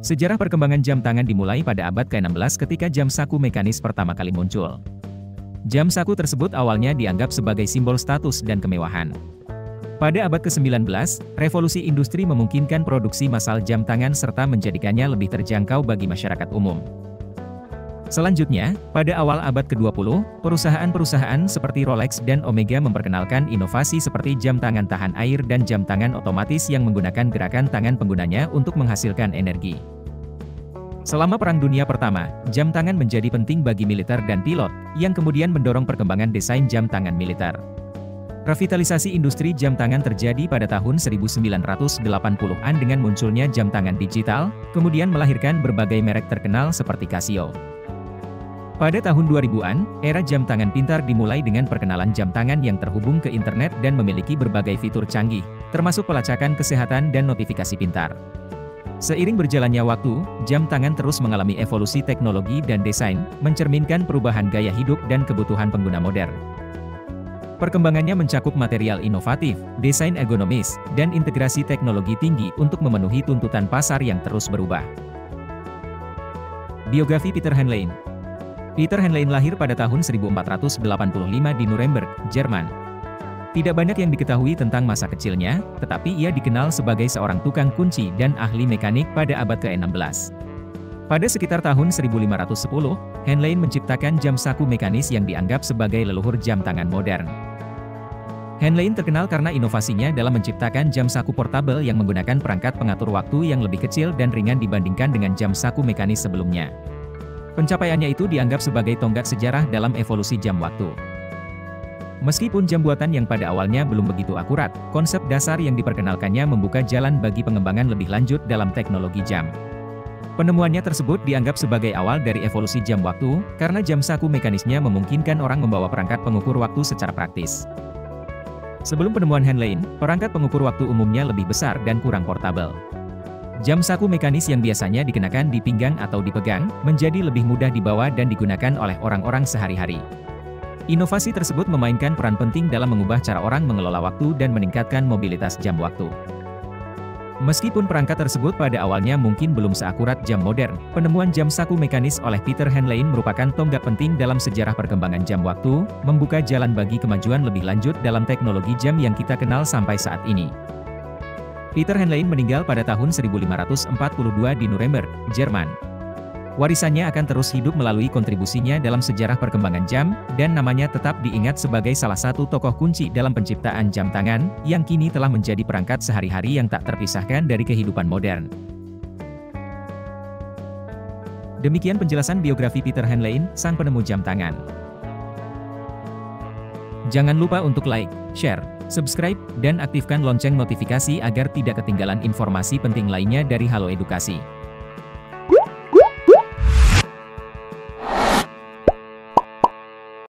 Sejarah perkembangan jam tangan dimulai pada abad ke-16 ketika jam saku mekanis pertama kali muncul. Jam saku tersebut awalnya dianggap sebagai simbol status dan kemewahan. Pada abad ke-19, revolusi industri memungkinkan produksi massal jam tangan serta menjadikannya lebih terjangkau bagi masyarakat umum. Selanjutnya, pada awal abad ke-20, perusahaan-perusahaan seperti Rolex dan Omega memperkenalkan inovasi seperti jam tangan tahan air dan jam tangan otomatis yang menggunakan gerakan tangan penggunanya untuk menghasilkan energi. Selama Perang Dunia Pertama, jam tangan menjadi penting bagi militer dan pilot, yang kemudian mendorong perkembangan desain jam tangan militer. Revitalisasi industri jam tangan terjadi pada tahun 1980-an dengan munculnya jam tangan digital, kemudian melahirkan berbagai merek terkenal seperti Casio. Pada tahun 2000-an, era jam tangan pintar dimulai dengan perkenalan jam tangan yang terhubung ke internet dan memiliki berbagai fitur canggih, termasuk pelacakan kesehatan dan notifikasi pintar. Seiring berjalannya waktu, jam tangan terus mengalami evolusi teknologi dan desain, mencerminkan perubahan gaya hidup dan kebutuhan pengguna modern. Perkembangannya mencakup material inovatif, desain ergonomis, dan integrasi teknologi tinggi untuk memenuhi tuntutan pasar yang terus berubah. Biografi Peter Henlein. Peter Henlein lahir pada tahun 1485 di Nuremberg, Jerman. Tidak banyak yang diketahui tentang masa kecilnya, tetapi ia dikenal sebagai seorang tukang kunci dan ahli mekanik pada abad ke-16. Pada sekitar tahun 1510, Henlein menciptakan jam saku mekanis yang dianggap sebagai leluhur jam tangan modern. Henlein terkenal karena inovasinya dalam menciptakan jam saku portabel yang menggunakan perangkat pengatur waktu yang lebih kecil dan ringan dibandingkan dengan jam saku mekanis sebelumnya. Pencapaiannya itu dianggap sebagai tonggak sejarah dalam evolusi jam waktu. Meskipun jam buatan yang pada awalnya belum begitu akurat, konsep dasar yang diperkenalkannya membuka jalan bagi pengembangan lebih lanjut dalam teknologi jam. Penemuannya tersebut dianggap sebagai awal dari evolusi jam waktu, karena jam saku mekanisnya memungkinkan orang membawa perangkat pengukur waktu secara praktis. Sebelum penemuan Henlein, perangkat pengukur waktu umumnya lebih besar dan kurang portabel. Jam saku mekanis yang biasanya dikenakan di pinggang atau dipegang, menjadi lebih mudah dibawa dan digunakan oleh orang-orang sehari-hari. Inovasi tersebut memainkan peran penting dalam mengubah cara orang mengelola waktu dan meningkatkan mobilitas jam waktu. Meskipun perangkat tersebut pada awalnya mungkin belum seakurat jam modern, penemuan jam saku mekanis oleh Peter Henlein merupakan tonggak penting dalam sejarah perkembangan jam waktu, membuka jalan bagi kemajuan lebih lanjut dalam teknologi jam yang kita kenal sampai saat ini. Peter Henlein meninggal pada tahun 1542 di Nuremberg, Jerman. Warisannya akan terus hidup melalui kontribusinya dalam sejarah perkembangan jam, dan namanya tetap diingat sebagai salah satu tokoh kunci dalam penciptaan jam tangan, yang kini telah menjadi perangkat sehari-hari yang tak terpisahkan dari kehidupan modern. Demikian penjelasan biografi Peter Henlein, sang penemu jam tangan. Jangan lupa untuk like, share, subscribe, dan aktifkan lonceng notifikasi agar tidak ketinggalan informasi penting lainnya dari Halo Edukasi.